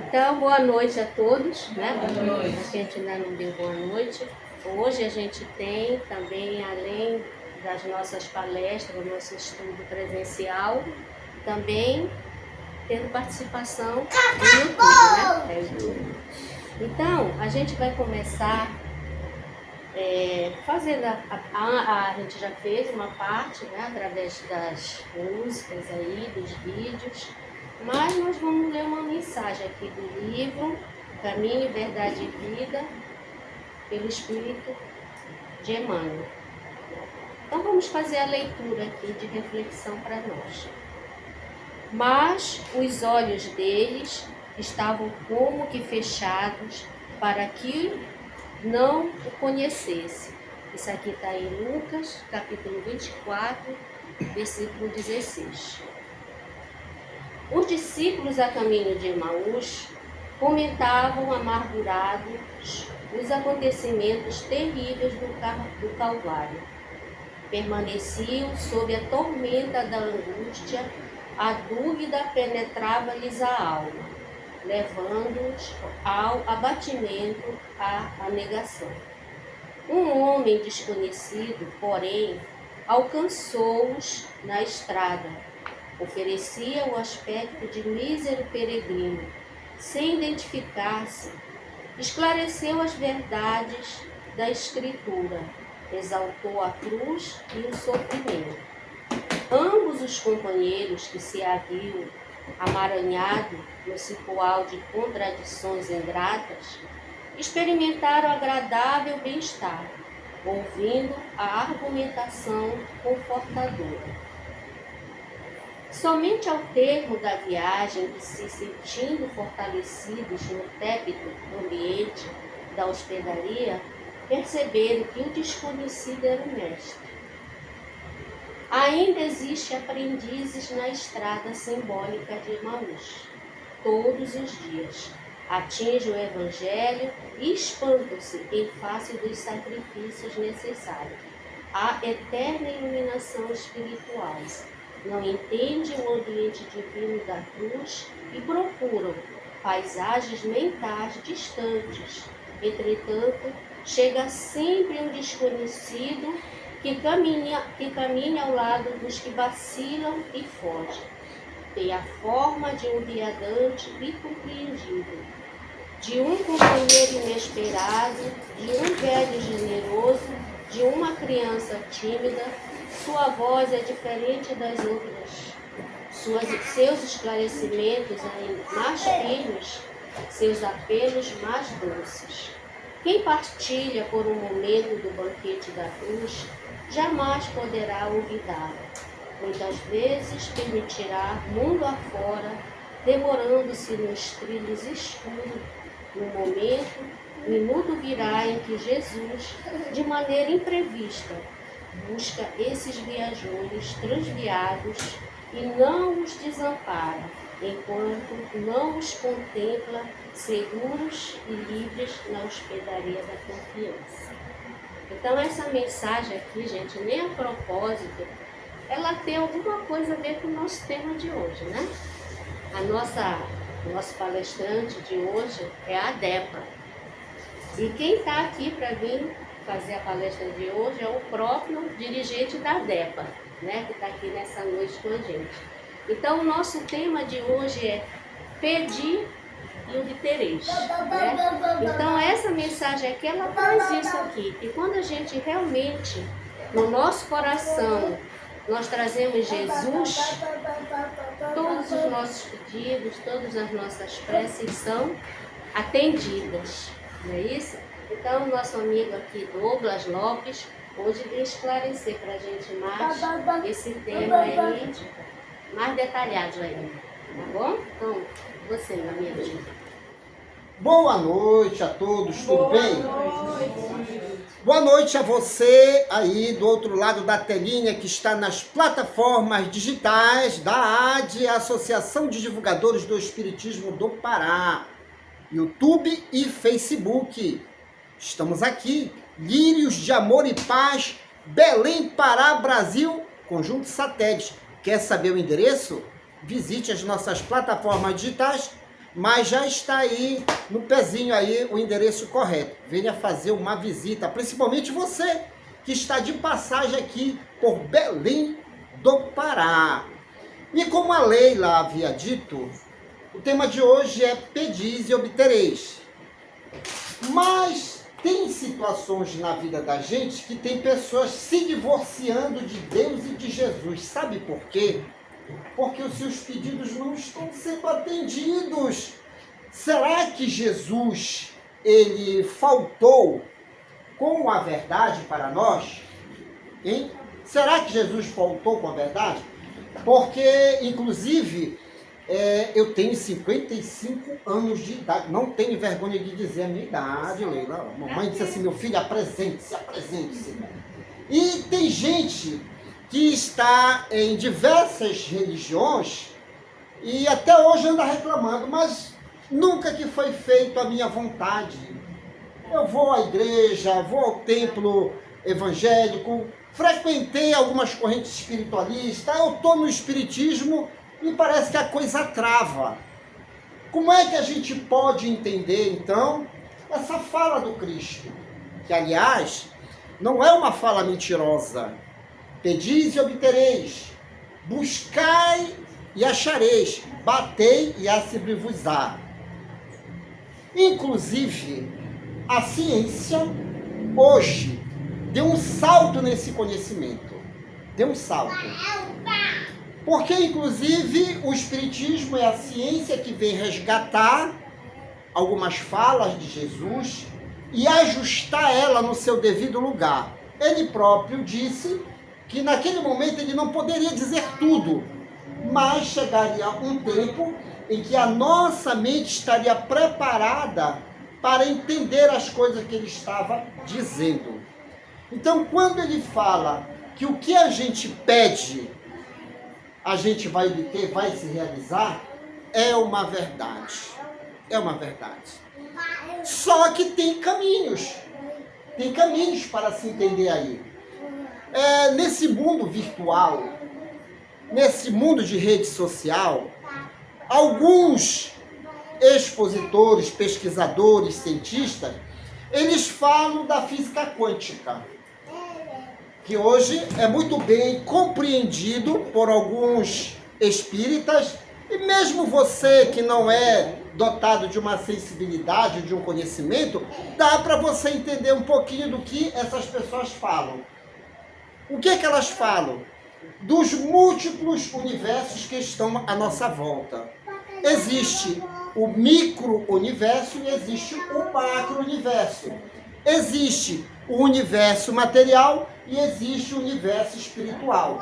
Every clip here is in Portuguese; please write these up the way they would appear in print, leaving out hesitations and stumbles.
Então, boa noite a todos, né? Boa noite. A gente ainda não deu boa noite. Hoje a gente tem também, além das nossas palestras, o nosso estudo presencial, também tendo participação no YouTube, né? Então, a gente vai começar fazendo a gente já fez uma parte, né, através das músicas aí, dos vídeos, mas nós vamos ler uma mensagem aqui do livro Caminho, Verdade e Vida, pelo Espírito de Emmanuel. Então vamos fazer a leitura aqui de reflexão para nós. Mas os olhos deles estavam como que fechados para que não o conhecesse. Isso aqui está em Lucas, capítulo 24, versículo 16. Os discípulos a caminho de Emaús comentavam amargurados os acontecimentos terríveis do Calvário. Permaneciam sob a tormenta da angústia, a dúvida penetrava-lhes a alma, levando-os ao abatimento, à negação. Um homem desconhecido, porém, alcançou-os na estrada. Oferecia o aspecto de mísero peregrino, sem identificar-se. Esclareceu as verdades da Escritura, exaltou a cruz e o sofrimento. Ambos os companheiros que se haviam amaranhado no cipoal de contradições ingratas, experimentaram agradável bem-estar, ouvindo a argumentação confortadora. Somente ao termo da viagem e se sentindo fortalecidos no tépido ambiente da hospedaria, perceberam que o desconhecido era o mestre. Ainda existe aprendizes na estrada simbólica de Emaús. Todos os dias atingem o Evangelho e espantam-se em face dos sacrifícios necessários à eterna iluminação espiritual. Não entendem o ambiente divino da cruz e procuram paisagens mentais distantes. Entretanto, chega sempre um desconhecido que caminha ao lado dos que vacilam e fogem. Tem a forma de um viandante incompreendido, de um companheiro inesperado, de um velho generoso, de uma criança tímida. Sua voz é diferente das outras. Seus esclarecimentos mais firmes, seus apelos mais doces. Quem partilha por um momento do banquete da cruz, jamais poderá olvidá-la. Muitas vezes permitirá mundo afora, demorando-se nos trilhos escuros. No momento, o minuto virá em que Jesus, de maneira imprevista, busca esses viajores transviados e não os desampara, enquanto não os contempla seguros e livres na hospedaria da confiança. Então essa mensagem aqui, gente, nem a propósito, ela tem alguma coisa a ver com o nosso tema de hoje, né? Nosso palestrante de hoje é a Depa. E quem está aqui para vir fazer a palestra de hoje é o próprio dirigente da DEPA, né, que está aqui nessa noite com a gente. Então, o nosso tema de hoje é pedir e obtereis. Né? Então, essa mensagem aqui, ela traz isso aqui. E quando a gente realmente, no nosso coração, nós trazemos Jesus, todos os nossos pedidos, todas as nossas preces são atendidas. Não é isso? Então, o nosso amigo aqui, Douglas Lopes, hoje vem esclarecer para a gente mais esse tema aí, mais detalhado ainda. Tá bom? Então, você, meu amigo. Boa noite a todos, tudo bem? Boa noite a você aí do outro lado da telinha que está nas plataformas digitais da AD, Associação de Divulgadores do Espiritismo do Pará, YouTube e Facebook. Estamos aqui, Lírios de Amor e Paz, Belém, Pará, Brasil, Conjunto Satélite. Quer saber o endereço? Visite as nossas plataformas digitais mas já está aí no pezinho aí o endereço correto. Venha fazer uma visita, principalmente você que está de passagem aqui por Belém do Pará. E como a Leila havia dito, o tema de hoje é pedis e obtereis. Mas tem situações na vida da gente que tem pessoas se divorciando de Deus e de Jesus. Sabe por quê? Porque os seus pedidos não estão sendo atendidos. Será que Jesus, ele faltou com a verdade para nós? Hein? Será que Jesus faltou com a verdade? Porque, inclusive, eu tenho 55 anos de idade. Não tenho vergonha de dizer a minha idade, Leila. A mamãe disse assim, meu filho, apresente-se, apresente-se. E tem gente que está em diversas religiões e até hoje anda reclamando, mas nunca que foi feito a minha vontade. Eu vou à igreja, vou ao templo evangélico, frequentei algumas correntes espiritualistas, eu estou no espiritismo e parece que a coisa trava. Como é que a gente pode entender, então, essa fala do Cristo? Que, aliás, não é uma fala mentirosa. Pedis e obtereis, buscai e achareis, batei e acibri-vos-á. Inclusive, a ciência hoje deu um salto nesse conhecimento. Deu um salto. Porque, inclusive, o Espiritismo é a ciência que vem resgatar algumas falas de Jesus e ajustar ela no seu devido lugar. Ele próprio disse que naquele momento ele não poderia dizer tudo, mas chegaria um tempo em que a nossa mente estaria preparada para entender as coisas que ele estava dizendo. Então, quando ele fala que o que a gente pede, a gente vai obter, vai se realizar, é uma verdade. É uma verdade. Só que tem caminhos para se entender aí. Nesse mundo virtual, nesse mundo de rede social, alguns expositores, pesquisadores, cientistas, eles falam da física quântica, que hoje é muito bem compreendido por alguns espíritas, e mesmo você que não é dotado de uma sensibilidade, de um conhecimento, dá para você entender um pouquinho do que essas pessoas falam. O que é que elas falam? Dos múltiplos universos que estão à nossa volta. Existe o micro-universo e existe o macro-universo. Existe o universo material e existe o universo espiritual.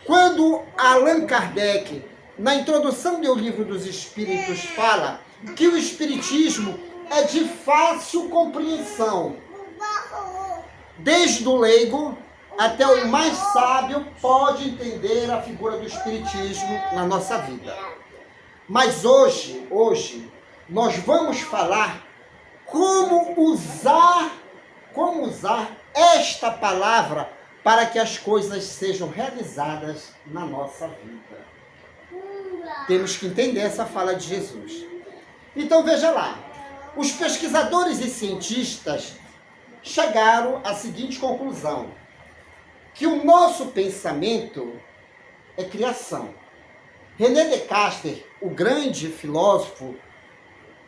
Quando Allan Kardec, na introdução do Livro dos Espíritos, fala que o espiritismo é de fácil compreensão, desde o leigo até o mais sábio pode entender a figura do espiritismo na nossa vida. Mas hoje nós vamos falar como usar esta palavra para que as coisas sejam realizadas na nossa vida. Temos que entender essa fala de Jesus. Então veja lá, os pesquisadores e cientistas chegaram à seguinte conclusão: que o nosso pensamento é criação. René Descartes, o grande filósofo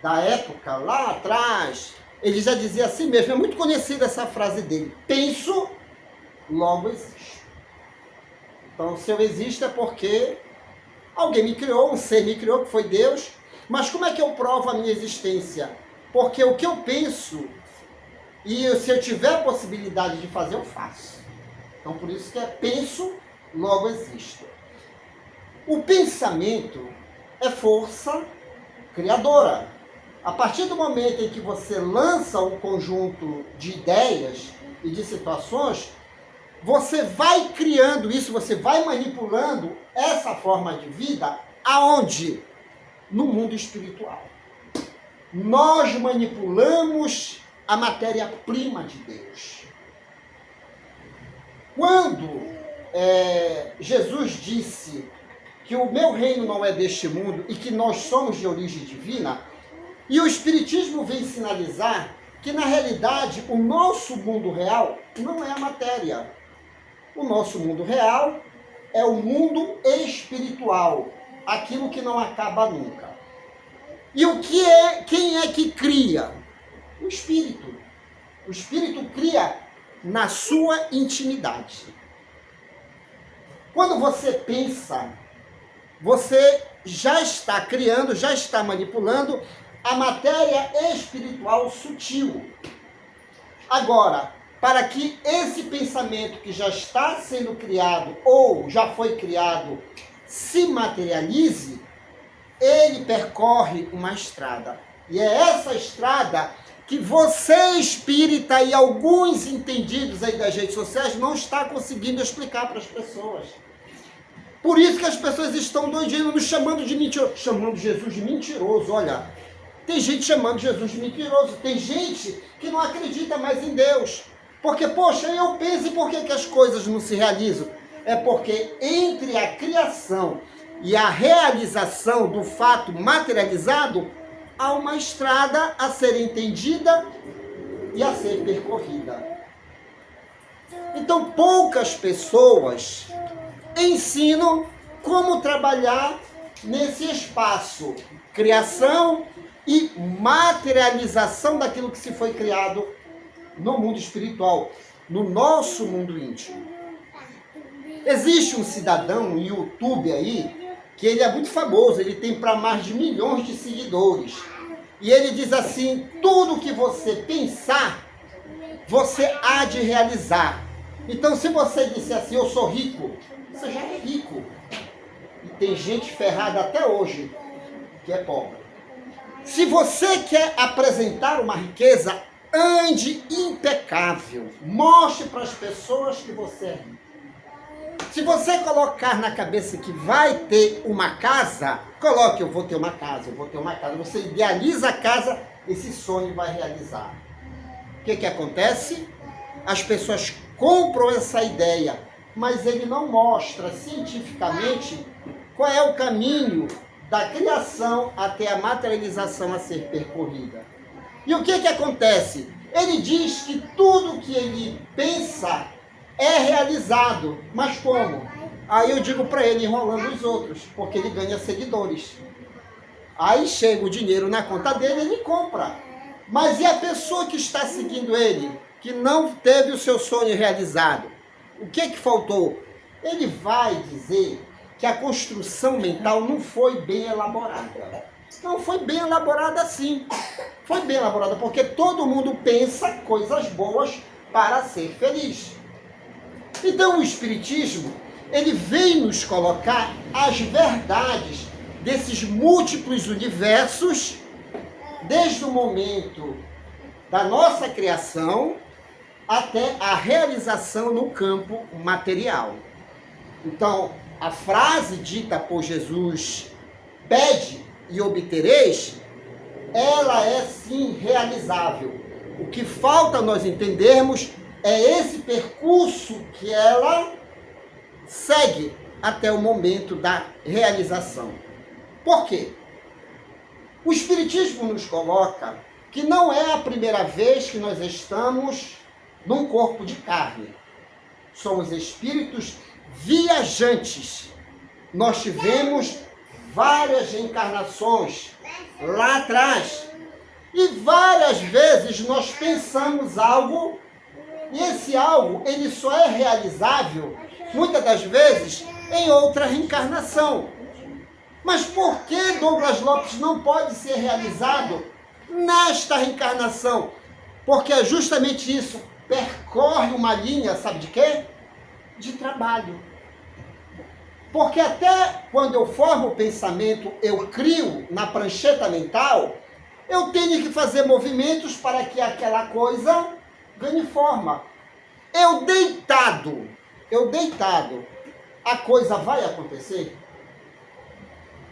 da época, lá atrás, ele já dizia assim mesmo, é muito conhecida essa frase dele: penso, logo existo. Então, se eu existo é porque alguém me criou, um ser me criou, que foi Deus. Mas como é que eu provo a minha existência? Porque o que eu penso, e se eu tiver possibilidade de fazer, eu faço. Então, por isso que é penso, logo existo. O pensamento é força criadora. A partir do momento em que você lança um conjunto de ideias e de situações, você vai criando isso, você vai manipulando essa forma de vida aonde? No mundo espiritual. Nós manipulamos a matéria-prima de Deus. Quando Jesus disse que o meu reino não é deste mundo e que nós somos de origem divina. E o Espiritismo vem sinalizar que, na realidade, o nosso mundo real não é a matéria. O nosso mundo real é o mundo espiritual, aquilo que não acaba nunca. E quem é que cria? O Espírito. O Espírito cria na sua intimidade. Quando você pensa, você já está criando, já está manipulando a matéria espiritual sutil. Agora, para que esse pensamento que já está sendo criado ou já foi criado se materialize, ele percorre uma estrada. E é essa estrada que você, espírita, e alguns entendidos aí das redes sociais não está conseguindo explicar para as pessoas. Por isso que as pessoas estão doidinhas, nos chamando de mentiroso, chamando Jesus de mentiroso. Olha, tem gente chamando Jesus de mentiroso, tem gente que não acredita mais em Deus. Porque, poxa, eu penso, e por que as coisas não se realizam? É porque entre a criação e a realização do fato materializado, há uma estrada a ser entendida e a ser percorrida. Então, poucas pessoas ensinam como trabalhar nesse espaço, criação e materialização daquilo que se foi criado no mundo espiritual, no nosso mundo íntimo. Existe um cidadão no YouTube aí, que ele é muito famoso, ele tem para mais de milhões de seguidores. E ele diz assim: tudo que você pensar, você há de realizar. Então, se você disser assim, eu sou rico, você já é rico. E tem gente ferrada até hoje que é pobre. Se você quer apresentar uma riqueza, ande impecável. Mostre para as pessoas que você é rico. Se você colocar na cabeça que vai ter uma casa, coloque, eu vou ter uma casa, eu vou ter uma casa. Você idealiza a casa, esse sonho vai realizar. O que acontece? As pessoas compram essa ideia, mas ele não mostra cientificamente qual é o caminho da criação até a materialização a ser percorrida. E o que acontece? Ele diz que tudo que ele pensa é realizado, mas como? Aí eu digo para ele, enrolando os outros, porque ele ganha seguidores. Aí chega o dinheiro na conta dele, ele compra. Mas e a pessoa que está seguindo ele, que não teve o seu sonho realizado? O que faltou? Ele vai dizer que a construção mental não foi bem elaborada. Não foi bem elaborada assim. Foi bem elaborada porque todo mundo pensa coisas boas para ser feliz. Então o Espiritismo, ele vem nos colocar as verdades desses múltiplos universos, desde o momento da nossa criação até a realização no campo material. Então, a frase dita por Jesus, pede e obtereis, ela é sim realizável. O que falta nós entendermos é esse percurso que ela segue até o momento da realização. Por quê? O Espiritismo nos coloca que não é a primeira vez que nós estamos num corpo de carne. Somos espíritos viajantes. Nós tivemos várias reencarnações lá atrás. E várias vezes nós pensamos algo, e esse algo, ele só é realizável, muitas das vezes, em outra reencarnação. Mas por que Douglas Lopes não pode ser realizado nesta reencarnação? Porque é justamente isso, percorre uma linha, sabe de quê? De trabalho. Porque até quando eu formo o pensamento, eu crio na prancheta mental, eu tenho que fazer movimentos para que aquela coisa ganhe forma. Eu deitado, a coisa vai acontecer?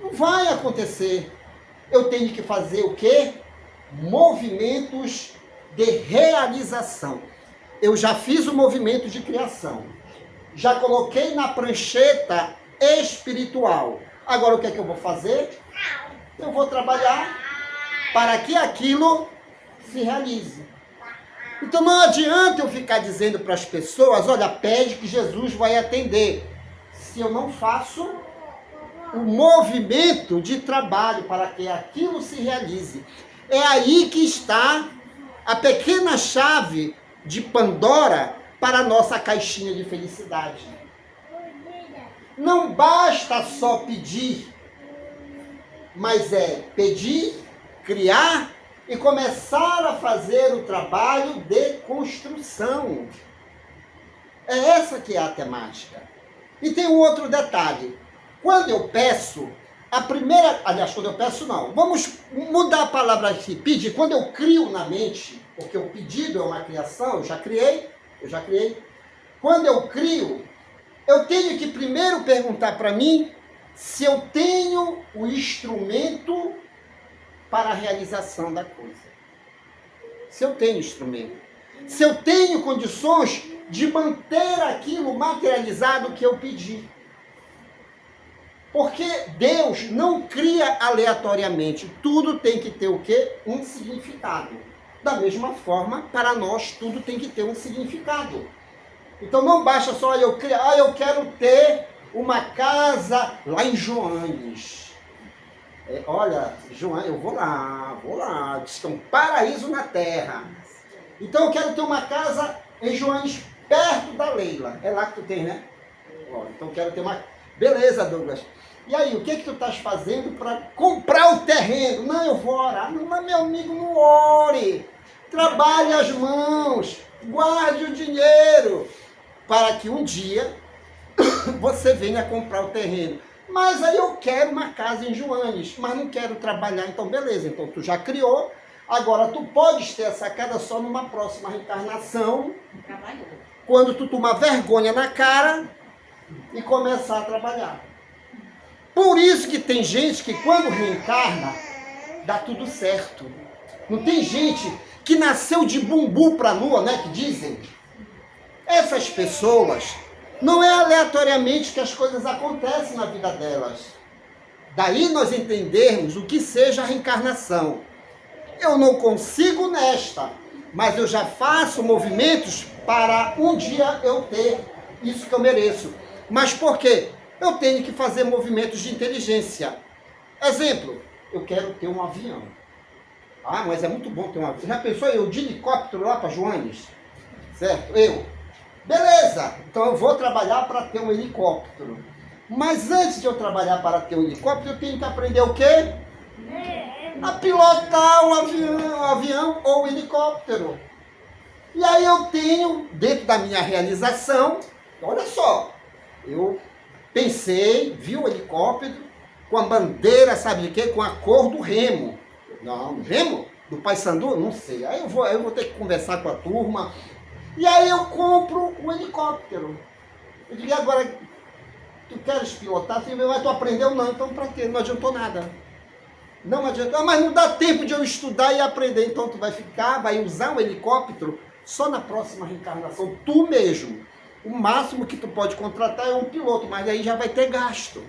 Não vai acontecer. Eu tenho que fazer o quê? Movimentos de realização. Eu já fiz o movimento de criação. Já coloquei na prancheta espiritual. Agora, o que é que eu vou fazer? Eu vou trabalhar para que aquilo se realize. Então não adianta eu ficar dizendo para as pessoas, olha, pede que Jesus vai atender, se eu não faço o movimento de trabalho para que aquilo se realize. É aí que está a pequena chave de Pandora para a nossa caixinha de felicidade. Não basta só pedir, mas é pedir, criar e começar a fazer o trabalho de construção. É essa que é a temática. E tem um outro detalhe. Quando eu peço, quando eu peço não, vamos mudar a palavra aqui, pedir. Quando eu crio na mente, porque o pedido é uma criação, eu já criei. Quando eu crio, eu tenho que primeiro perguntar para mim se eu tenho o instrumento para a realização da coisa. Se eu tenho instrumento. Se eu tenho condições de manter aquilo materializado que eu pedi. Porque Deus não cria aleatoriamente. Tudo tem que ter o quê? Um significado. Da mesma forma, para nós, tudo tem que ter um significado. Então não basta só eu criar, eu quero ter uma casa lá em Joanes. Olha, João, eu vou lá, diz que é um paraíso na terra. Então eu quero ter uma casa em Joanes, perto da Leila. É lá que tu tem, né? Então eu quero ter uma... Beleza, Douglas. E aí, o que tu estás fazendo para comprar o terreno? Não, eu vou orar. Não, mas meu amigo, não ore. Trabalhe as mãos, guarde o dinheiro, para que um dia você venha comprar o terreno. Mas aí eu quero uma casa em Joanes, mas não quero trabalhar, então beleza, então tu já criou, agora tu podes ter essa casa só numa próxima reencarnação, quando tu tomar vergonha na cara e começar a trabalhar. Por isso que tem gente que quando reencarna, dá tudo certo. Não tem gente que nasceu de bumbum pra lua, né, que dizem? Essas pessoas... Não é aleatoriamente que as coisas acontecem na vida delas. Daí nós entendermos o que seja a reencarnação. Eu não consigo nesta, mas eu já faço movimentos para um dia eu ter isso que eu mereço. Mas por quê? Eu tenho que fazer movimentos de inteligência. Exemplo, eu quero ter um avião. Ah, mas é muito bom ter um avião. Já pensou eu de helicóptero lá para Joanes? Certo? Beleza, então eu vou trabalhar para ter um helicóptero. Mas antes de eu trabalhar para ter um helicóptero, eu tenho que aprender o quê? A pilotar um avião ou um helicóptero. E aí eu tenho, dentro da minha realização, olha só, eu pensei, vi o helicóptero com a bandeira, sabe de quê? Com a cor do Remo. Não, Remo? Do Paysandu? Não sei. Aí eu vou ter que conversar com a turma. E aí eu compro um helicóptero. Eu digo, agora, tu queres pilotar? Mas tu aprendeu? Não, então pra quê? Não adiantou nada. Não adiantou, mas não dá tempo de eu estudar e aprender. Então tu vai usar o helicóptero só na próxima reencarnação, tu mesmo. O máximo que tu pode contratar é um piloto, mas aí já vai ter gasto.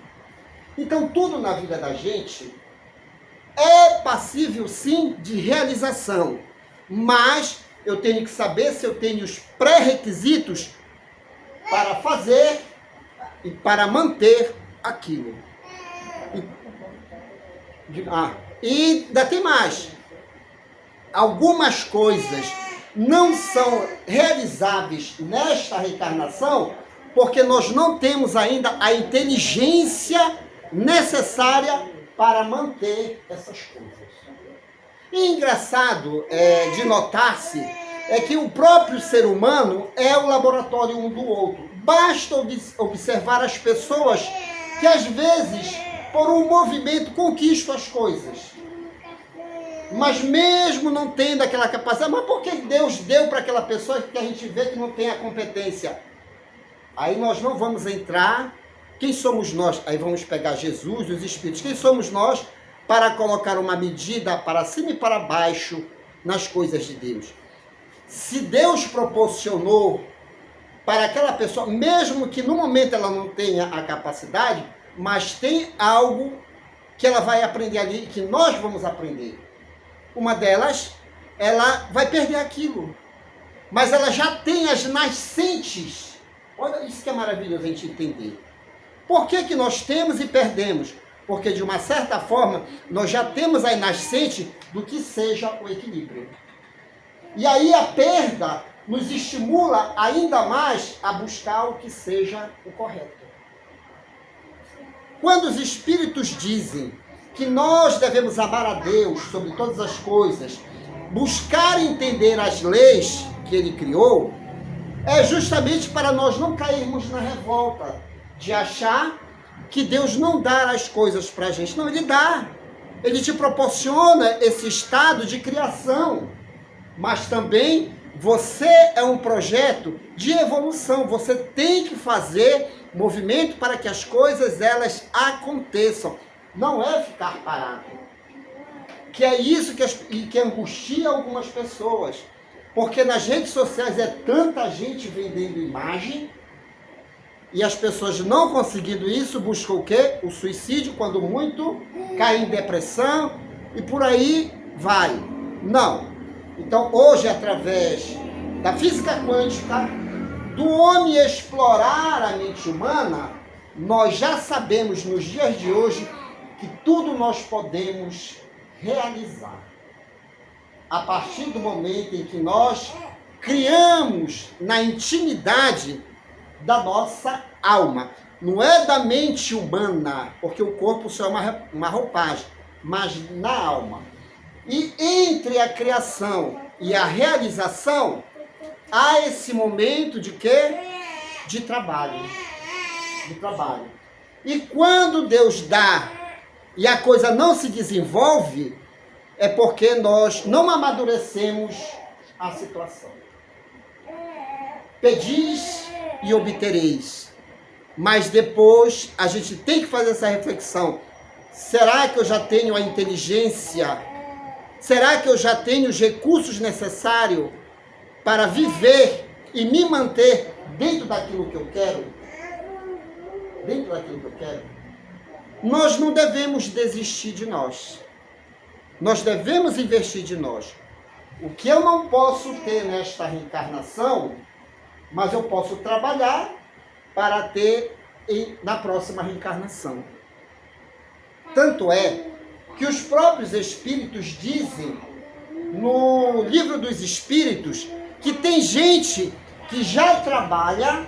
Então tudo na vida da gente é passível sim de realização, mas eu tenho que saber se eu tenho os pré-requisitos para fazer e para manter aquilo. E ainda tem mais. Algumas coisas não são realizáveis nesta reencarnação porque nós não temos ainda a inteligência necessária para manter essas coisas. E engraçado de notar-se é que o próprio ser humano é o laboratório um do outro. Basta observar as pessoas que às vezes, por um movimento, conquistam as coisas. Mas mesmo não tendo aquela capacidade, mas por que Deus deu para aquela pessoa que a gente vê que não tem a competência? Aí nós não vamos entrar. Quem somos nós? Aí vamos pegar Jesus, os Espíritos. Quem somos nós para colocar uma medida para cima e para baixo nas coisas de Deus? Se Deus proporcionou para aquela pessoa, mesmo que no momento ela não tenha a capacidade, mas tem algo que ela vai aprender ali, que nós vamos aprender. Uma delas, ela vai perder aquilo, mas ela já tem as nascentes. Olha, isso que é maravilhoso a gente entender. Por que que nós temos e perdemos? Porque, de uma certa forma, nós já temos a nascente do que seja o equilíbrio. E aí a perda nos estimula ainda mais a buscar o que seja o correto. Quando os Espíritos dizem que nós devemos amar a Deus sobre todas as coisas, buscar entender as leis que Ele criou, é justamente para nós não cairmos na revolta de achar que Deus não dá as coisas para a gente. Não, Ele dá. Ele te proporciona esse estado de criação. Mas também você é um projeto de evolução. Você tem que fazer movimento para que as coisas elas aconteçam. Não é ficar parado. Que é isso que angustia algumas pessoas. Porque nas redes sociais é tanta gente vendendo imagem. E as pessoas não conseguindo isso, buscam o quê? O suicídio, quando muito, cai em depressão e por aí vai. Não. Então, hoje, através da física quântica, do homem explorar a mente humana, nós já sabemos, nos dias de hoje, que tudo nós podemos realizar. A partir do momento em que nós criamos na intimidade da nossa alma. Não é da mente humana, porque o corpo só é uma roupagem, mas na alma. E entre a criação e a realização, há esse momento de quê? De trabalho. De trabalho. E quando Deus dá e a coisa não se desenvolve, é porque nós não amadurecemos a situação. Pedis e obtereis. Mas depois a gente tem que fazer essa reflexão. Será que eu já tenho a inteligência? Será que eu já tenho os recursos necessários para viver e me manter dentro daquilo que eu quero? Dentro daquilo que eu quero? Nós não devemos desistir de nós. Nós devemos investir de nós. O que eu não posso ter nesta reencarnação, mas eu posso trabalhar para ter na próxima reencarnação. Tanto é que os próprios Espíritos dizem no Livro dos Espíritos que tem gente que já trabalha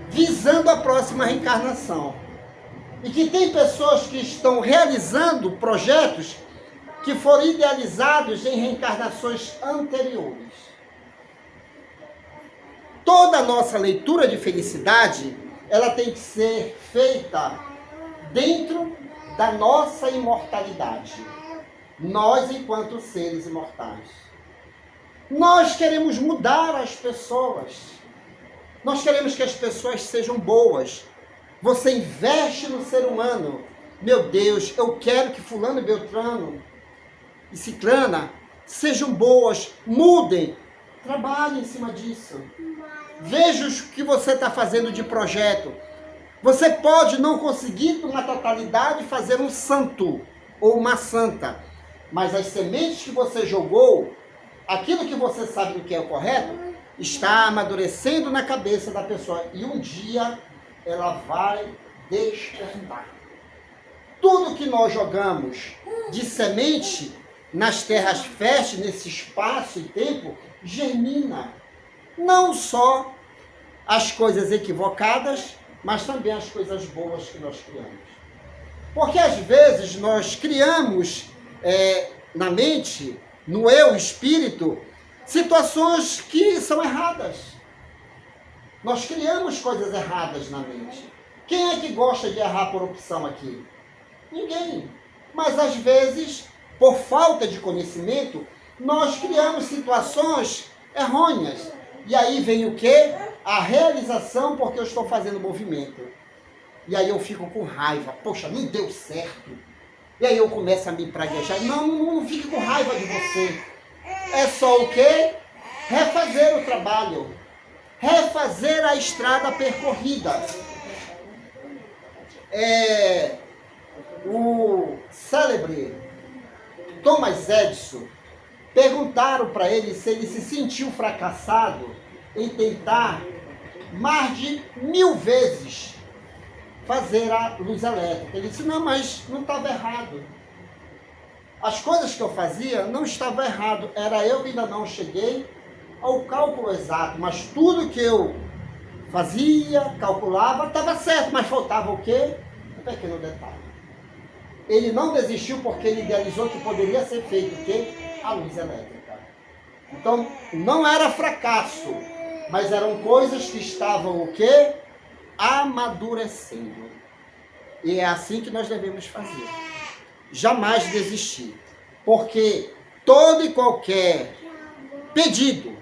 visando a próxima reencarnação. E que tem pessoas que estão realizando projetos que foram idealizados em reencarnações anteriores. Toda a nossa leitura de felicidade, ela tem que ser feita dentro da nossa imortalidade. Nós, enquanto seres imortais. Nós queremos mudar as pessoas. Nós queremos que as pessoas sejam boas. Você investe no ser humano. Meu Deus, eu quero que fulano e beltrano e ciclana sejam boas, mudem. Trabalhe em cima disso. Veja o que você está fazendo de projeto. Você pode não conseguir, numa totalidade, fazer um santo ou uma santa. Mas as sementes que você jogou, aquilo que você sabe que é o correto, está amadurecendo na cabeça da pessoa. E um dia ela vai despertar. Tudo que nós jogamos de semente nas terras férteis, nesse espaço e tempo, germina. Não só as coisas equivocadas, mas também as coisas boas que nós criamos. Porque às vezes nós criamos na mente, no eu, espírito, situações que são erradas. Nós criamos coisas erradas na mente. Quem é que gosta de errar por opção aqui? Ninguém. Mas às vezes, por falta de conhecimento, nós criamos situações errôneas. E aí vem o quê? A realização, porque eu estou fazendo movimento. E aí eu fico com raiva. Poxa, não deu certo. E aí eu começo a me praguejar. Não fique com raiva de você. É só o quê? Refazer o trabalho. refazer a estrada percorrida. O célebre Thomas Edison, perguntaram para ele se ele se sentiu fracassado em tentar mais de 1000 vezes fazer a luz elétrica. Ele disse, não, mas não estava errado. As coisas que eu fazia não estavam errado. Era eu que ainda não cheguei ao cálculo exato, mas tudo que eu fazia, calculava, estava certo, mas faltava o quê? Um pequeno detalhe. Ele não desistiu porque ele idealizou que poderia ser feito o quê? A luz elétrica. Então, não era fracasso, mas eram coisas que estavam o quê? Amadurecendo. E é assim que nós devemos fazer. Jamais desistir. Porque todo e qualquer pedido,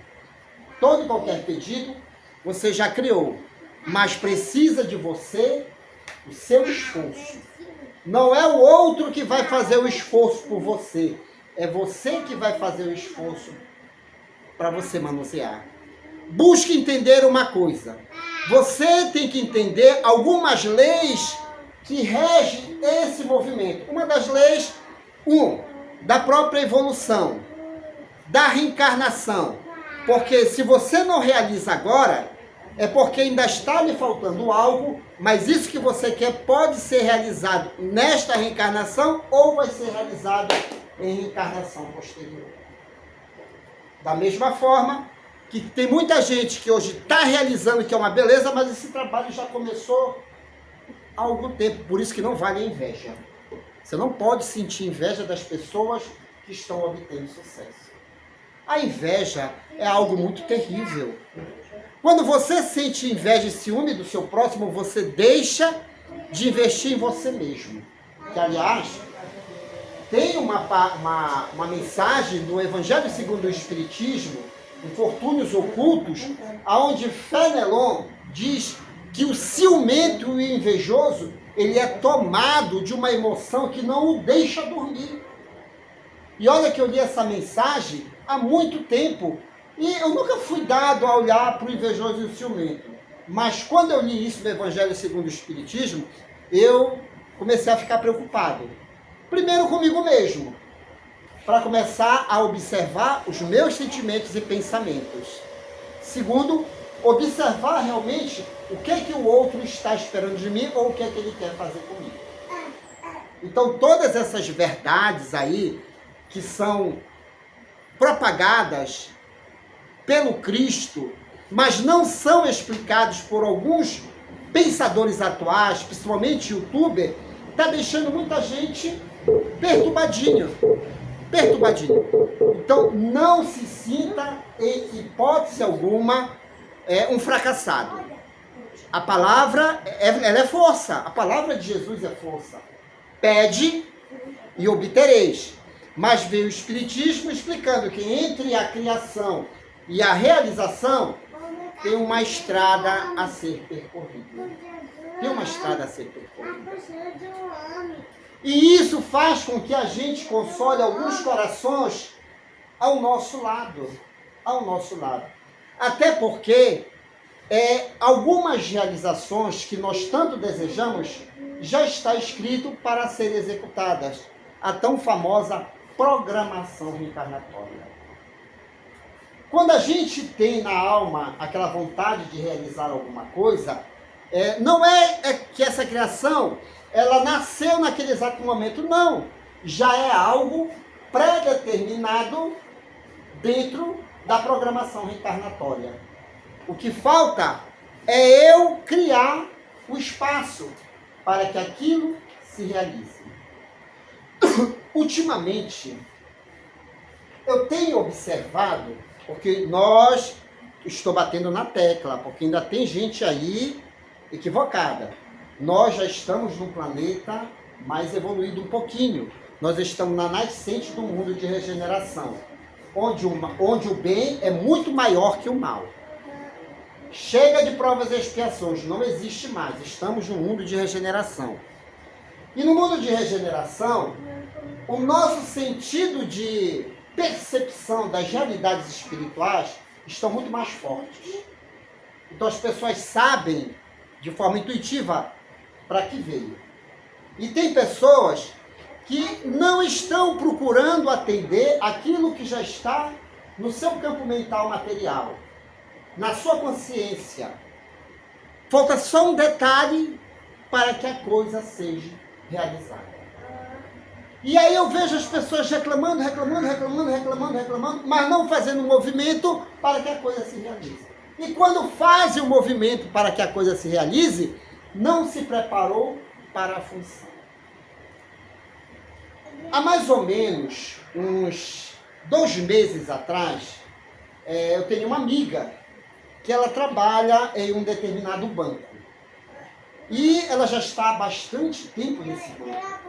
você já criou, mas precisa de você, o seu esforço. Não é o outro que vai fazer o esforço por você, é você que vai fazer o esforço para você manusear. Busque entender uma coisa. Você tem que entender algumas leis que regem esse movimento. Uma das leis, da própria evolução, da reencarnação. Porque se você não realiza agora, é porque ainda está lhe faltando algo, mas isso que você quer pode ser realizado nesta reencarnação ou vai ser realizado em reencarnação posterior. Da mesma forma que tem muita gente que hoje está realizando que é uma beleza, mas esse trabalho já começou há algum tempo, por isso que não vale a inveja. Você não pode sentir inveja das pessoas que estão obtendo sucesso. A inveja é algo muito terrível. Quando você sente inveja e ciúme do seu próximo, você deixa de investir em você mesmo. Que, aliás, tem uma mensagem do Evangelho segundo o Espiritismo, Infortúnios Ocultos, onde Fenelon diz que o ciumento e o invejoso, ele é tomado de uma emoção que não o deixa dormir. E olha que eu li essa mensagem há muito tempo, e eu nunca fui dado a olhar para o invejoso e o ciumento. Mas quando eu li isso no Evangelho segundo o Espiritismo, eu comecei a ficar preocupado. Primeiro comigo mesmo, para começar a observar os meus sentimentos e pensamentos. Segundo, observar realmente o que é que o outro está esperando de mim ou o que é que ele quer fazer comigo. Então, todas essas verdades aí, que são propagadas pelo Cristo, mas não são explicados por alguns pensadores atuais, principalmente youtuber, está deixando muita gente perturbadinho. Então, não se sinta, em hipótese alguma, um fracassado. A palavra, ela é força. A palavra de Jesus é força. Pede e obtereis. Mas veio o Espiritismo explicando que entre a criação e a realização tem uma estrada a ser percorrida. E isso faz com que a gente console alguns corações ao nosso lado. Até porque algumas realizações que nós tanto desejamos já está escrito para serem executadas. A tão famosa programação reencarnatória. Quando a gente tem na alma aquela vontade de realizar alguma coisa, não é que essa criação ela nasceu naquele exato momento, não. Já é algo pré-determinado dentro da programação reencarnatória. O que falta é eu criar o espaço para que aquilo se realize. Ultimamente, eu tenho observado, porque estou batendo na tecla, porque ainda tem gente aí equivocada. Nós já estamos num planeta mais evoluído um pouquinho. Nós estamos na nascente do mundo de regeneração, onde o bem é muito maior que o mal. Chega de provas e expiações, não existe mais. Estamos num mundo de regeneração. E no mundo de regeneração, o nosso sentido de percepção das realidades espirituais estão muito mais fortes. Então as pessoas sabem de forma intuitiva para que veio. E tem pessoas que não estão procurando atender aquilo que já está no seu campo mental material, na sua consciência. Falta só um detalhe para que a coisa seja realizada. E aí eu vejo as pessoas reclamando, mas não fazendo um movimento para que a coisa se realize. E quando fazem o movimento para que a coisa se realize, não se preparou para a função. Há mais ou menos uns 2 meses atrás, eu tenho uma amiga que ela trabalha em um determinado banco. E ela já está há bastante tempo nesse banco.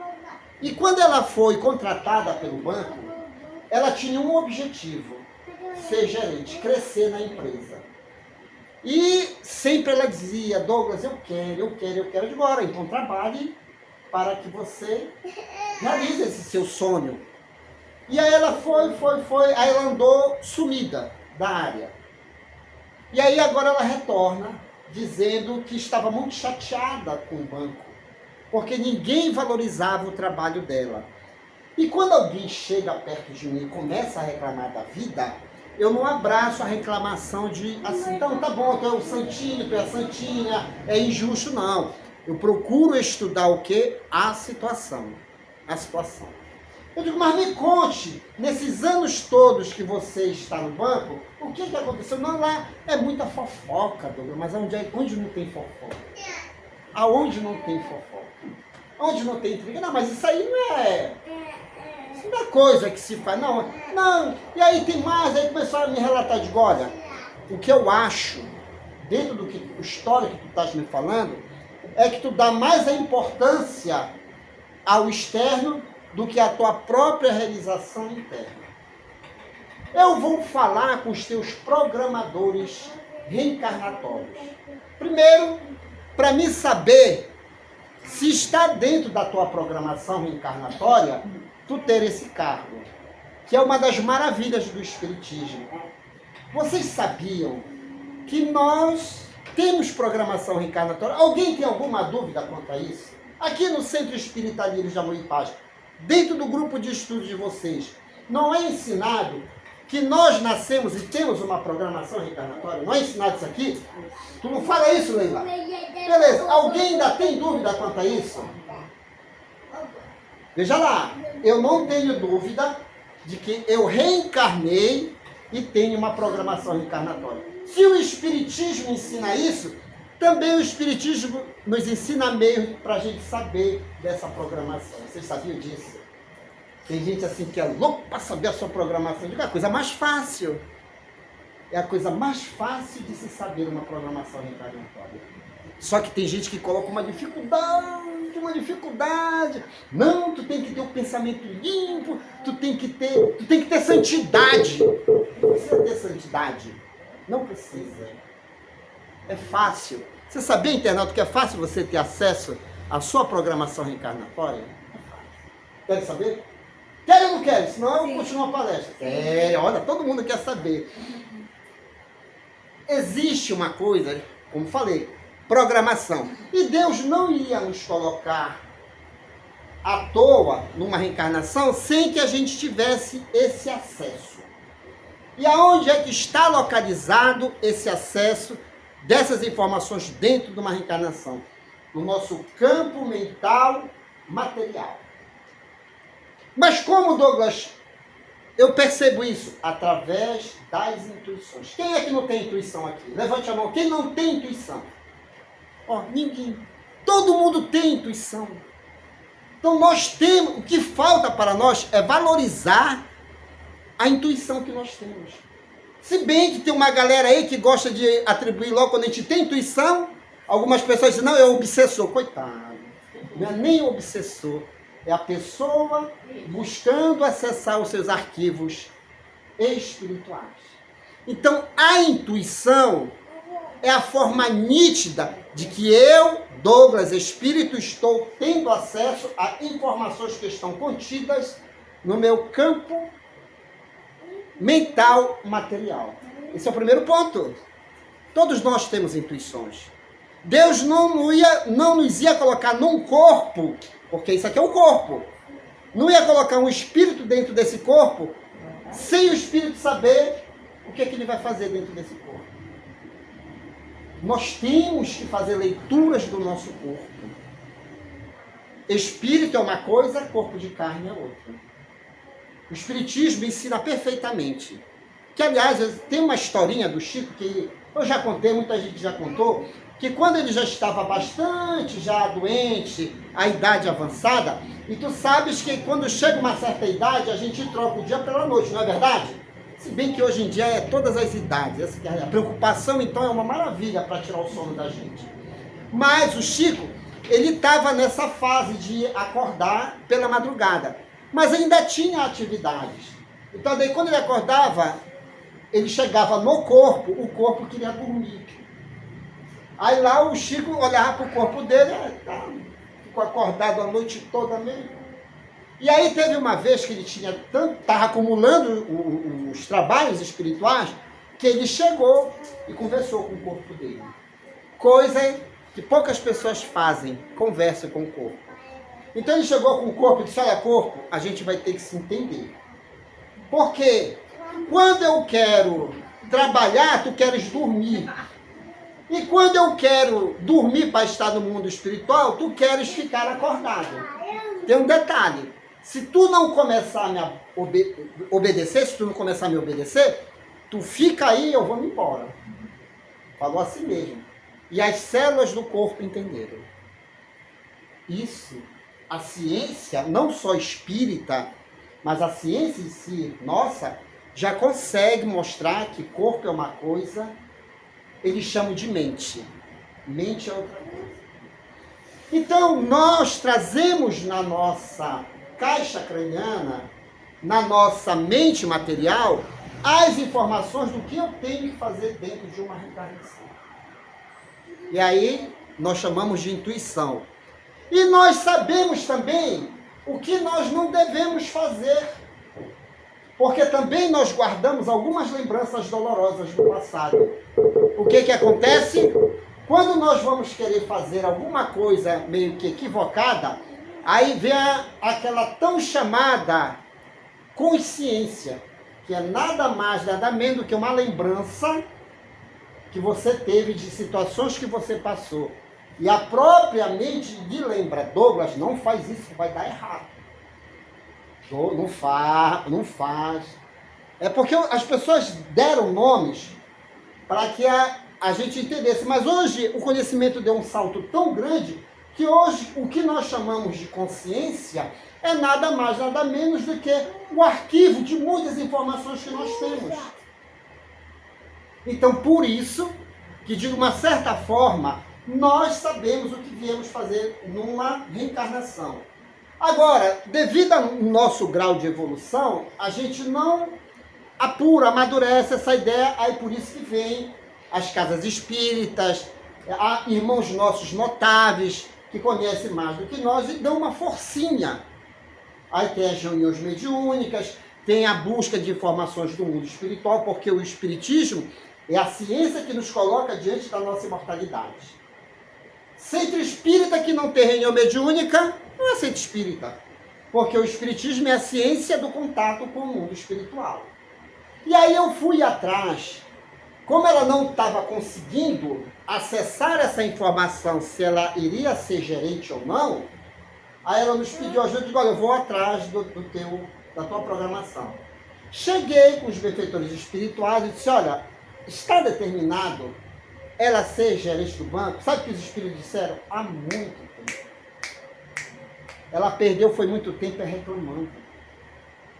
E quando ela foi contratada pelo banco, ela tinha um objetivo: ser gerente, crescer na empresa. E sempre ela dizia: Douglas, eu quero. Eu digo: ora, então trabalhe para que você realize esse seu sonho. E aí ela foi, aí ela andou sumida da área. E aí agora ela retorna, dizendo que estava muito chateada com o banco, porque ninguém valorizava o trabalho dela. E quando alguém chega perto de mim e começa a reclamar da vida, eu não abraço a reclamação de assim, então tá bom, tu é o santinho, tu é a santinha, é injusto, não. Eu procuro estudar o quê? A situação. Eu digo: mas me conte, nesses anos todos que você está no banco, o que aconteceu? Não, lá é muita fofoca, Douglas, mas onde não tem fofoca? Aonde não tem fofoca? Onde não tem intriga? Não, mas isso aí não é... Isso não é coisa que se faz, não. E aí tem mais, aí começaram a me relatar, digo: olha, o que eu acho, dentro do que a história que tu estás me falando, é que tu dá mais a importância ao externo do que a tua própria realização interna. Eu vou falar com os teus programadores reencarnatórios. Primeiro, para me saber se está dentro da tua programação reencarnatória, tu ter esse cargo, que é uma das maravilhas do Espiritismo. Vocês sabiam que nós temos programação reencarnatória? Alguém tem alguma dúvida quanto a isso? Aqui no Centro Espírita Lírios de Amor e Paz, dentro do grupo de estudos de vocês, não é ensinado que nós nascemos e temos uma programação reencarnatória? Não é ensinado isso aqui? Tu não fala isso, Leila? Beleza, alguém ainda tem dúvida quanto a isso? Veja lá, eu não tenho dúvida de que eu reencarnei e tenho uma programação reencarnatória. Se o Espiritismo ensina isso, também o Espiritismo nos ensina meio para a gente saber dessa programação. Vocês sabiam disso? Tem gente assim que é louco para saber a sua programação. Digo: é a coisa mais fácil. É a coisa mais fácil de se saber uma programação reencarnatória. Só que tem gente que coloca uma dificuldade. Não, tu tem que ter um pensamento limpo, tu tem que ter santidade. Não precisa ter santidade. Não precisa. É fácil. Você sabia, internauta, que é fácil você ter acesso à sua programação reencarnatória? É fácil. Quer saber? Quer ou não quer? Senão eu continuo a palestra. Olha, todo mundo quer saber. Existe uma coisa, como falei, programação. E Deus não ia nos colocar à toa numa reencarnação sem que a gente tivesse esse acesso. E aonde é que está localizado esse acesso dessas informações dentro de uma reencarnação? No nosso campo mental material. Mas como, Douglas, eu percebo isso? Através das intuições. Quem é que não tem intuição aqui? Levante a mão. Quem não tem intuição? Ninguém. Todo mundo tem intuição. Então nós temos, o que falta para nós é valorizar a intuição que nós temos. Se bem que tem uma galera aí que gosta de atribuir logo quando a gente tem intuição, algumas pessoas dizem: não, é obsessor. Coitado, não é nem obsessor. É a pessoa buscando acessar os seus arquivos espirituais. Então, a intuição é a forma nítida de que eu, Douglas, espírito, estou tendo acesso a informações que estão contidas no meu campo mental material. Esse é o primeiro ponto. Todos nós temos intuições. Deus não nos ia colocar num corpo, porque isso aqui é um corpo. Não ia colocar um espírito dentro desse corpo, sem o espírito saber o que ele vai fazer dentro desse corpo. Nós temos que fazer leituras do nosso corpo. Espírito é uma coisa, corpo de carne é outra. O Espiritismo ensina perfeitamente. Que, aliás, tem uma historinha do Chico que eu já contei, muita gente já contou, que quando ele já estava bastante já doente, a idade avançada, e tu sabes que quando chega uma certa idade, a gente troca o dia pela noite, não é verdade? Se bem que hoje em dia é todas as idades. A preocupação, então, é uma maravilha para tirar o sono da gente. Mas o Chico, ele estava nessa fase de acordar pela madrugada, mas ainda tinha atividades. Então, daí, quando ele acordava, ele chegava no corpo, o corpo queria dormir. Aí lá o Chico olhava para o corpo dele, ficou acordado a noite toda mesmo. E aí teve uma vez que ele estava acumulando os trabalhos espirituais, que ele chegou e conversou com o corpo dele. Coisa que poucas pessoas fazem, conversa com o corpo. Então ele chegou com o corpo e disse, olha corpo, a gente vai ter que se entender. Porque quando eu quero trabalhar, tu queres dormir. E quando eu quero dormir para estar no mundo espiritual, tu queres ficar acordado. Tem um detalhe. Se tu não começar a me obedecer, se tu não começar a me obedecer, tu fica aí e eu vou me embora. Falou assim mesmo. E as células do corpo entenderam. Isso, a ciência, não só espírita, mas a ciência em si, nossa, já consegue mostrar que corpo é uma coisa, eles chamam de mente. Mente é outra coisa. Então, nós trazemos na nossa caixa craniana, na nossa mente material, as informações do que eu tenho que fazer dentro de uma reencarnação. E aí, nós chamamos de intuição. E nós sabemos também o que nós não devemos fazer. Porque também nós guardamos algumas lembranças dolorosas do passado. O que acontece? Quando nós vamos querer fazer alguma coisa meio que equivocada, aí vem aquela tão chamada consciência, que é nada mais, nada menos do que uma lembrança que você teve de situações que você passou. E a própria mente lhe lembra, Douglas, não faz isso, vai dar errado. Não faz. É porque as pessoas deram nomes para que a gente entendesse. Mas hoje o conhecimento deu um salto tão grande que hoje o que nós chamamos de consciência é nada mais, nada menos do que o arquivo de muitas informações que nós temos. Então, por isso, que de uma certa forma, nós sabemos o que viemos fazer numa reencarnação. Agora, devido ao nosso grau de evolução, a gente não apura, amadurece essa ideia, aí por isso que vem as casas espíritas, há irmãos nossos notáveis, que conhecem mais do que nós e dão uma forcinha. Aí tem as reuniões mediúnicas, tem a busca de informações do mundo espiritual, porque o espiritismo é a ciência que nos coloca diante da nossa imortalidade. Centro espírita que não tem reunião mediúnica, não é centro espírita. Porque o espiritismo é a ciência do contato com o mundo espiritual. E aí eu fui atrás, como ela não estava conseguindo acessar essa informação, se ela iria ser gerente ou não, aí ela nos pediu ajuda, eu digo, olha, eu vou atrás da tua programação. Cheguei com os benfeitores espirituais e disse, olha, está determinado ela ser gerente do banco? Sabe o que os espíritos disseram? Há muito tempo. Ela perdeu, foi muito tempo reclamando.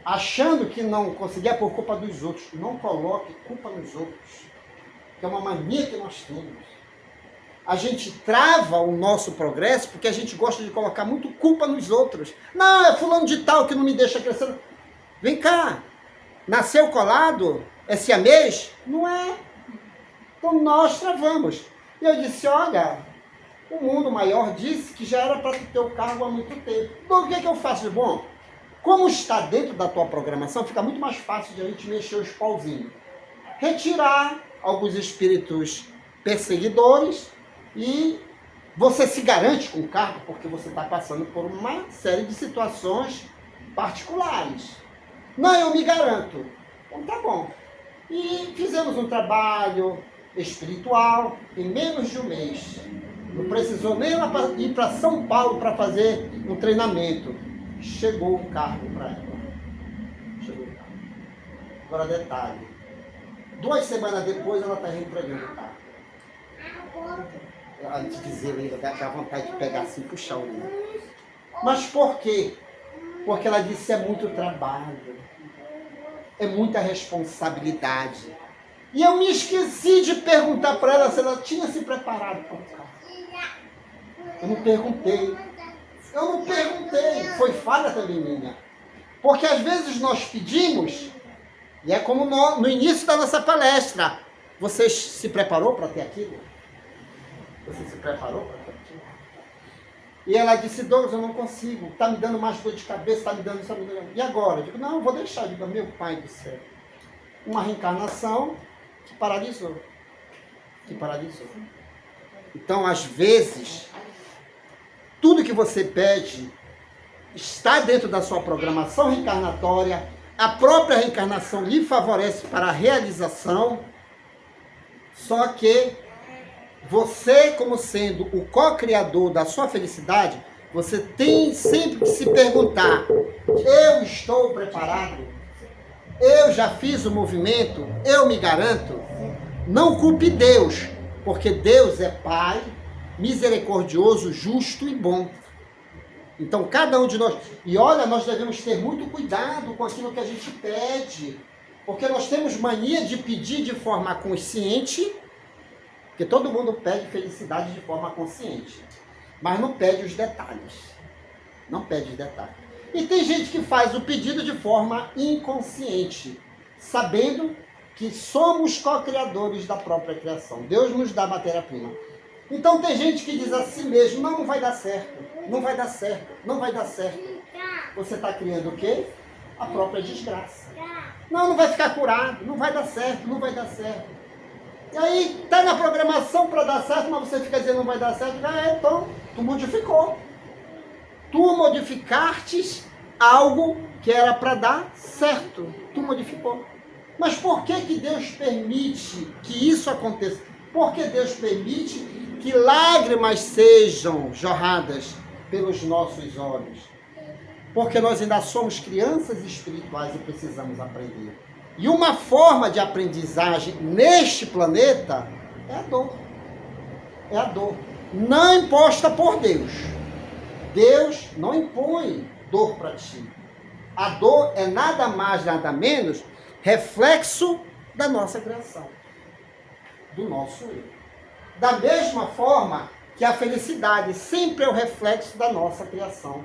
Achando que não conseguia por culpa dos outros. Não coloque culpa nos outros. Que é uma mania que nós temos. A gente trava o nosso progresso porque a gente gosta de colocar muito culpa nos outros. Não, é fulano de tal que não me deixa crescer. Vem cá. Nasceu colado? É siamês? Não é. Então nós travamos. E eu disse, olha, o mundo maior disse que já era para ter o cargo há muito tempo. Então o que eu faço? Bom, como está dentro da tua programação, fica muito mais fácil de a gente mexer os pauzinhos. Retirar alguns espíritos perseguidores e você se garante com o cargo porque você está passando por uma série de situações particulares. Não, eu me garanto. Então tá bom. E fizemos um trabalho espiritual em menos de um mês. Não precisou nem ir para São Paulo para fazer um treinamento. Chegou o cargo para ela. Chegou o cargo. Agora detalhe. 2 semanas depois ela está reentregando o cargo. Antes de dizer ainda, dá vontade de pegar assim e puxar o olho. Mas por quê? Porque ela disse é muito trabalho. É muita responsabilidade. E eu me esqueci de perguntar para ela se ela tinha se preparado para o cargo. Eu não perguntei. Foi falha também minha. Porque às vezes nós pedimos, e é como no início da nossa palestra, você se preparou para ter aquilo? Você se preparou para ter aquilo? E ela disse, Douglas, eu não consigo. Está me dando mais dor de cabeça, está me dando isso, está me dando... E agora? Eu digo, não, eu vou deixar. Eu digo, meu pai do céu. Uma reencarnação que paralisou. Então, às vezes, tudo que você pede está dentro da sua programação reencarnatória, a própria reencarnação lhe favorece para a realização, só que você, como sendo o co-criador da sua felicidade, você tem sempre que se perguntar, eu estou preparado? Eu já fiz o movimento? Eu me garanto? Não culpe Deus, porque Deus é Pai, misericordioso, justo e bom. Então, cada um de nós... E olha, nós devemos ter muito cuidado com aquilo que a gente pede, porque nós temos mania de pedir de forma consciente, porque todo mundo pede felicidade de forma consciente, mas não pede os detalhes. E tem gente que faz o pedido de forma inconsciente, sabendo que somos co-criadores da própria criação. Deus nos dá matéria-prima. Então tem gente que diz a si mesmo, não vai dar certo. Você está criando o quê? A própria desgraça. Não vai ficar curado, não vai dar certo. E aí está na programação para dar certo, mas você fica dizendo não vai dar certo. Então, tu modificou. Tu modificaste algo que era para dar certo. Tu modificou. Mas por que Deus permite que isso aconteça? Por que Deus permite que lágrimas sejam jorradas pelos nossos olhos? Porque nós ainda somos crianças espirituais e precisamos aprender. E uma forma de aprendizagem neste planeta é a dor. Não imposta por Deus. Deus não impõe dor para ti. A dor é nada mais, nada menos reflexo da nossa criação, do nosso eu. Da mesma forma que a felicidade sempre é o reflexo da nossa criação,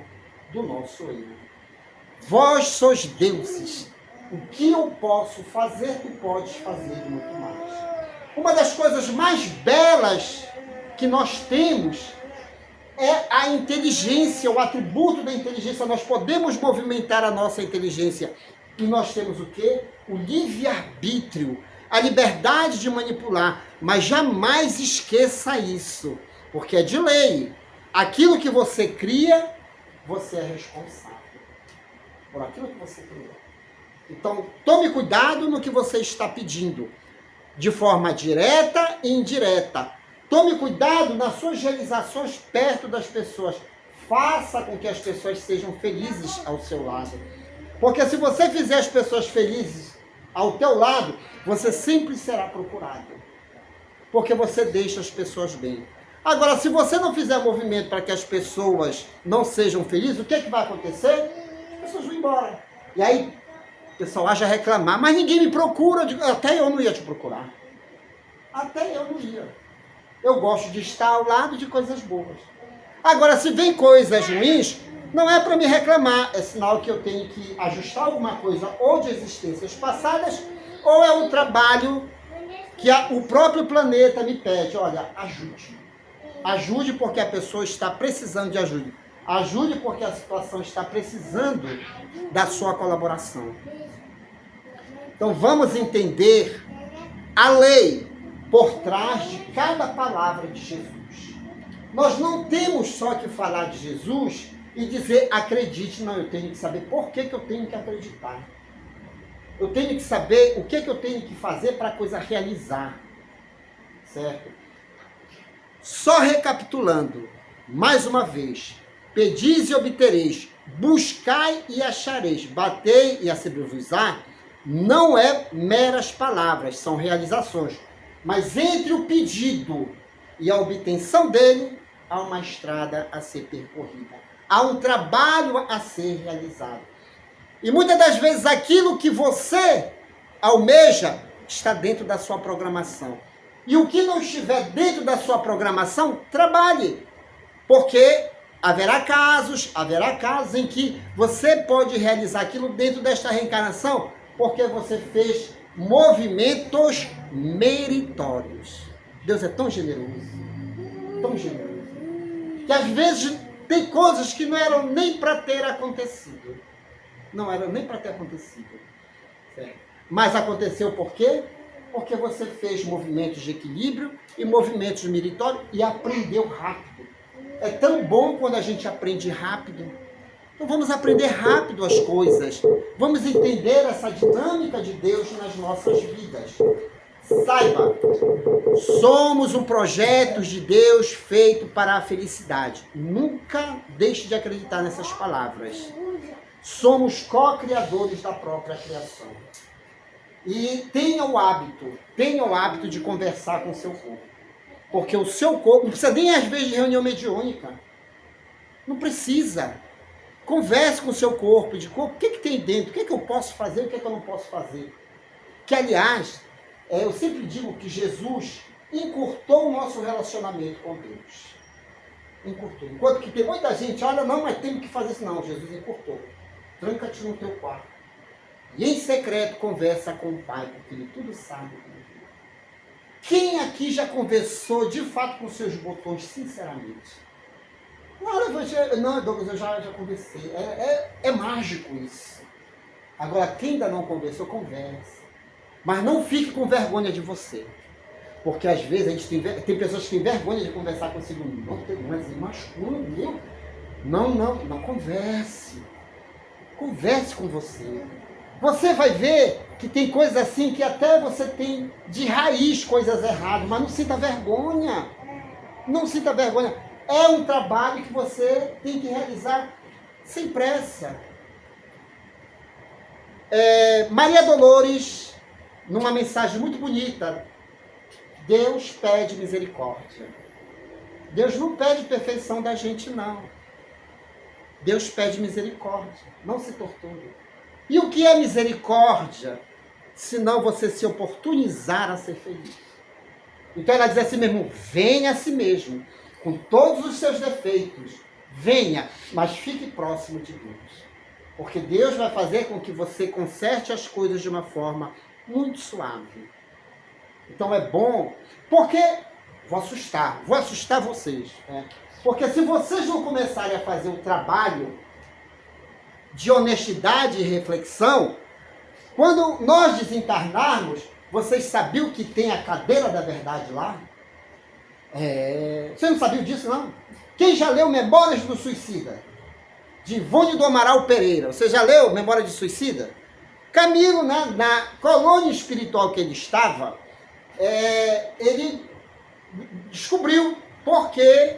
do nosso eu. Vós sois deuses. O que eu posso fazer, tu podes fazer muito mais. Uma das coisas mais belas que nós temos é a inteligência, o atributo da inteligência. Nós podemos movimentar a nossa inteligência. E nós temos o quê? O livre-arbítrio, a liberdade de manipular. Mas jamais esqueça isso, porque é de lei. Aquilo que você cria, você é responsável por aquilo que você criou. Então, tome cuidado no que você está pedindo, de forma direta e indireta. Tome cuidado nas suas realizações perto das pessoas. Faça com que as pessoas sejam felizes ao seu lado. Porque se você fizer as pessoas felizes ao teu lado, você sempre será procurado. Porque você deixa as pessoas bem. Agora, se você não fizer movimento para que as pessoas não sejam felizes, o que é que vai acontecer? As pessoas vão embora. E aí, o pessoal acha reclamar, mas ninguém me procura. Eu digo, até eu não ia te procurar. Até eu não ia. Eu gosto de estar ao lado de coisas boas. Agora, se vem coisas ruins, não é para me reclamar. É sinal que eu tenho que ajustar alguma coisa ou de existências passadas, ou é um trabalho que o próprio planeta me pede. Olha, ajude. Ajude porque a pessoa está precisando de ajuda. Ajude porque a situação está precisando da sua colaboração. Então vamos entender a lei. por trás de cada palavra de Jesus. Nós não temos só que falar de Jesus e dizer, acredite. Não, eu tenho que saber por que eu tenho que acreditar. Eu tenho que saber o que eu tenho que fazer para a coisa realizar. Certo? Só recapitulando, mais uma vez. Pedis e obtereis, buscai e achareis, batei e acebei-vos-á, não é meras palavras, são realizações. Mas entre o pedido e a obtenção dele, há uma estrada a ser percorrida. Há um trabalho a ser realizado. E muitas das vezes aquilo que você almeja está dentro da sua programação. E o que não estiver dentro da sua programação, trabalhe. Porque haverá casos em que você pode realizar aquilo dentro desta reencarnação, porque você fez movimentos meritórios. Deus é tão generoso, que às vezes tem coisas que não eram nem para ter acontecido. Certo? Mas aconteceu por quê? Porque você fez movimentos de equilíbrio e movimentos meritórios e aprendeu rápido. É tão bom quando a gente aprende rápido. Então vamos aprender rápido as coisas. Vamos entender essa dinâmica de Deus nas nossas vidas. Saiba, somos um projeto de Deus feito para a felicidade. Nunca deixe de acreditar nessas palavras. Somos co-criadores da própria criação. E tenha o hábito de conversar com o seu corpo. Porque o seu corpo, não precisa nem às vezes de reunião mediúnica. Não precisa. Converse com o seu corpo, o que tem dentro, o que eu posso fazer, o que eu não posso fazer. Que, aliás, eu sempre digo que Jesus encurtou o nosso relacionamento com Deus. Encurtou. Enquanto que tem muita gente, olha, não, mas tem que fazer isso. Não, Jesus encurtou. Tranca-te no teu quarto. E em secreto conversa com o Pai, porque Ele tudo sabe. Quem aqui já conversou de fato com seus botões, sinceramente? Não, Douglas, eu já conversei. É mágico isso. Agora, quem ainda não conversou, converse. Mas não fique com vergonha de você. Porque às vezes a gente tem pessoas que têm vergonha de conversar consigo. Mas é masculino, meu. Não converse. Converse com você. Você vai ver que tem coisas assim que até você tem de raiz coisas erradas, mas não sinta vergonha. Não sinta vergonha. É um trabalho que você tem que realizar sem pressa. Maria Dolores, numa mensagem muito bonita, Deus pede misericórdia. Deus não pede perfeição da gente, não. Deus pede misericórdia. Não se torture. E o que é misericórdia? Senão você se oportunizar a ser feliz. Então ela diz assim mesmo, venha a si mesmo, com todos os seus defeitos. Venha, mas fique próximo de Deus. Porque Deus vai fazer com que você conserte as coisas de uma forma muito suave. Então é bom, porque vou assustar vocês. Porque se vocês não começarem a fazer o trabalho de honestidade e reflexão, quando nós desencarnarmos, vocês sabiam que tem a cadeira da verdade lá? Você não sabia disso, não? Quem já leu Memórias do Suicida? De Ivone do Amaral Pereira. Você já leu Memórias do Suicida? Camilo, na colônia espiritual que ele estava, ele descobriu por que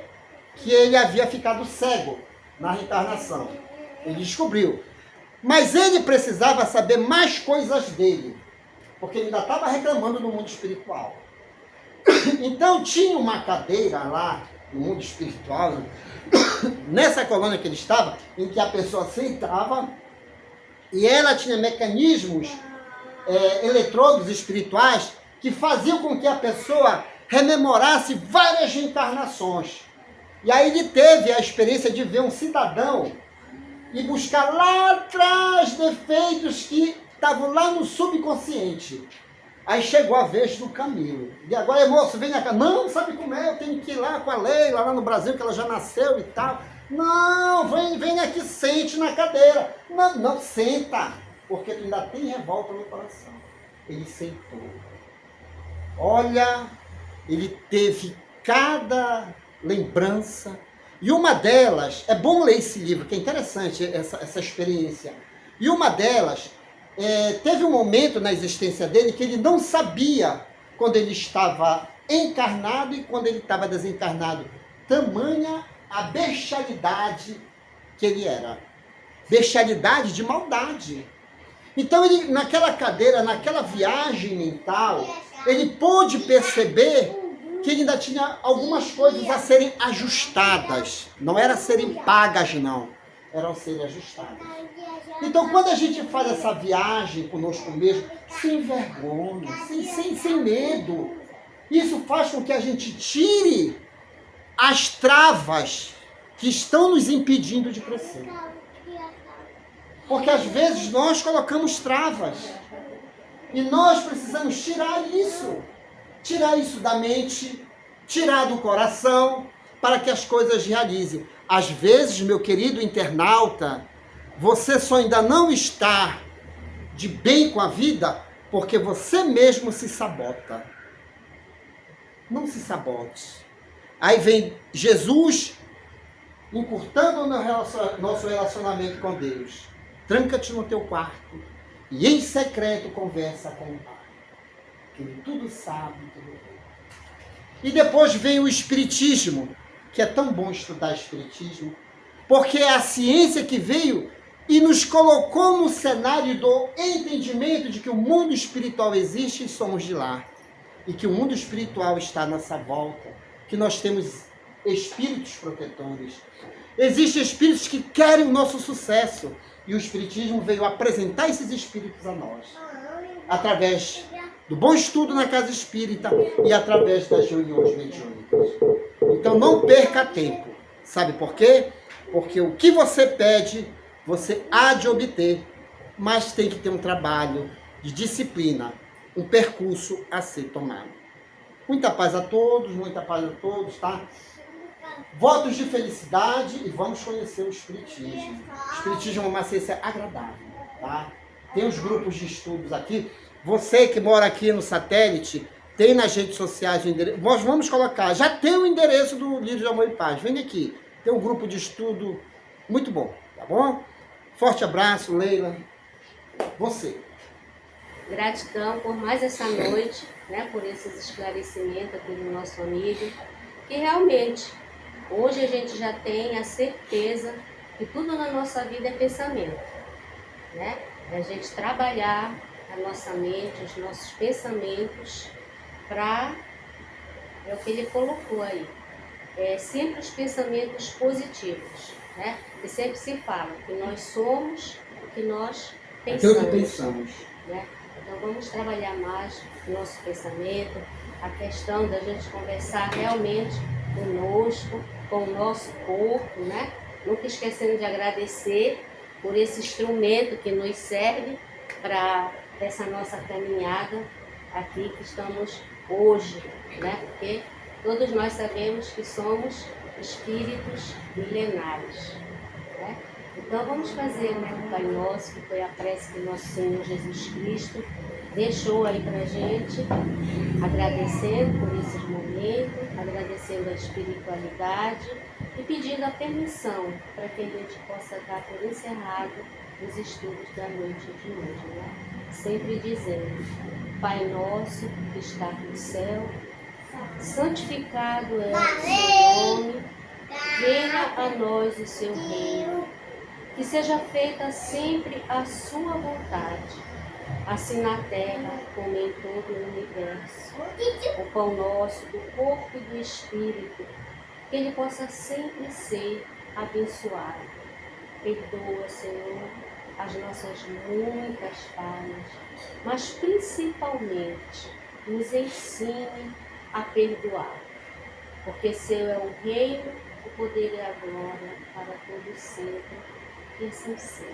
ele havia ficado cego na reencarnação. Ele descobriu. Mas ele precisava saber mais coisas dele. Porque ele ainda estava reclamando no mundo espiritual. Então tinha uma cadeira lá no mundo espiritual, nessa colônia que ele estava, em que a pessoa sentava e ela tinha mecanismos, eletrodos espirituais que faziam com que a pessoa rememorasse várias reencarnações. E aí ele teve a experiência de ver um cidadão e buscar lá atrás defeitos que estavam lá no subconsciente. Aí chegou a vez do Camilo. E agora, moço, vem cá. Não, sabe como é? Eu tenho que ir lá com a Leila, lá no Brasil, que ela já nasceu e tal. Não, vem aqui, sente na cadeira. Não, senta, porque tu ainda tem revolta no coração. Ele sentou. Olha, ele teve cada lembrança. E uma delas, é bom ler esse livro, que é interessante essa experiência. E uma delas, teve um momento na existência dele que ele não sabia quando ele estava encarnado e quando ele estava desencarnado. Tamanha a bestialidade que ele era. Bestialidade de maldade. Então, ele, naquela cadeira, naquela viagem mental, ele pôde perceber que ele ainda tinha algumas coisas a serem ajustadas. Não era serem pagas, não. Eram serem ajustadas. Então, quando a gente faz essa viagem conosco mesmo, sem vergonha, sem medo, isso faz com que a gente tire as travas que estão nos impedindo de crescer. Porque às vezes nós colocamos travas. E nós precisamos tirar isso da mente, tirar do coração, para que as coisas realizem. Às vezes, meu querido internauta, você só ainda não está de bem com a vida porque você mesmo se sabota. Não se sabote. Aí vem Jesus encurtando o nosso relacionamento com Deus. Tranca-te no teu quarto e em secreto conversa com o Pai. Que Ele tudo sabe, tudo vê. E depois vem o Espiritismo, que é tão bom estudar Espiritismo, porque é a ciência que veio e nos colocou no cenário do entendimento de que o mundo espiritual existe e somos de lá. E que o mundo espiritual está à nossa volta, que nós temos espíritos protetores. Existem espíritos que querem o nosso sucesso. E o Espiritismo veio apresentar esses espíritos a nós. Através do bom estudo na casa espírita e através das reuniões mediúnicas. Então não perca tempo. Sabe por quê? Porque o que você pede, você há de obter. Mas tem que ter um trabalho de disciplina, um percurso a ser tomado. Muita paz a todos, tá? Votos de felicidade e vamos conhecer o Espiritismo. O Espiritismo é uma ciência agradável, tá? Tem os grupos de estudos aqui. Você que mora aqui no satélite, tem nas redes sociais o endereço. Nós vamos colocar, já tem o endereço do Livro de Amor e Paz. Vem aqui, tem um grupo de estudo muito bom, tá bom? Forte abraço, Leila. Você. Gratidão por mais essa noite, né, por esses esclarecimentos aqui do nosso amigo, que realmente hoje a gente já tem a certeza que tudo na nossa vida é pensamento, né? É a gente trabalhar a nossa mente, os nossos pensamentos para, é o que ele colocou aí, sempre os pensamentos positivos, né? E sempre se fala que nós somos o que nós pensamos. Aquilo que pensamos. Né? Então vamos trabalhar mais o nosso pensamento, a questão da gente conversar realmente conosco, com o nosso corpo, né? Nunca esquecendo de agradecer por esse instrumento que nos serve para essa nossa caminhada aqui que estamos hoje, né? Porque todos nós sabemos que somos espíritos milenares, né? Então vamos fazer o Pai Nosso, que foi a prece que nosso Senhor Jesus Cristo deixou aí para a gente, agradecendo por esses momentos, agradecendo a espiritualidade e pedindo a permissão para que a gente possa dar por encerrado os estudos da noite de hoje, né? Sempre dizendo: Pai Nosso que está no céu, santificado é o seu nome, venha a nós o seu reino, que seja feita sempre a sua vontade, assim na terra como em todo o universo. O pão nosso do corpo e do espírito, que ele possa sempre ser abençoado. Perdoa, Senhor, as nossas muitas falhas, mas principalmente nos ensine a perdoar, porque seu é o reino, o poder e a glória para todo sempre. Que assim seja.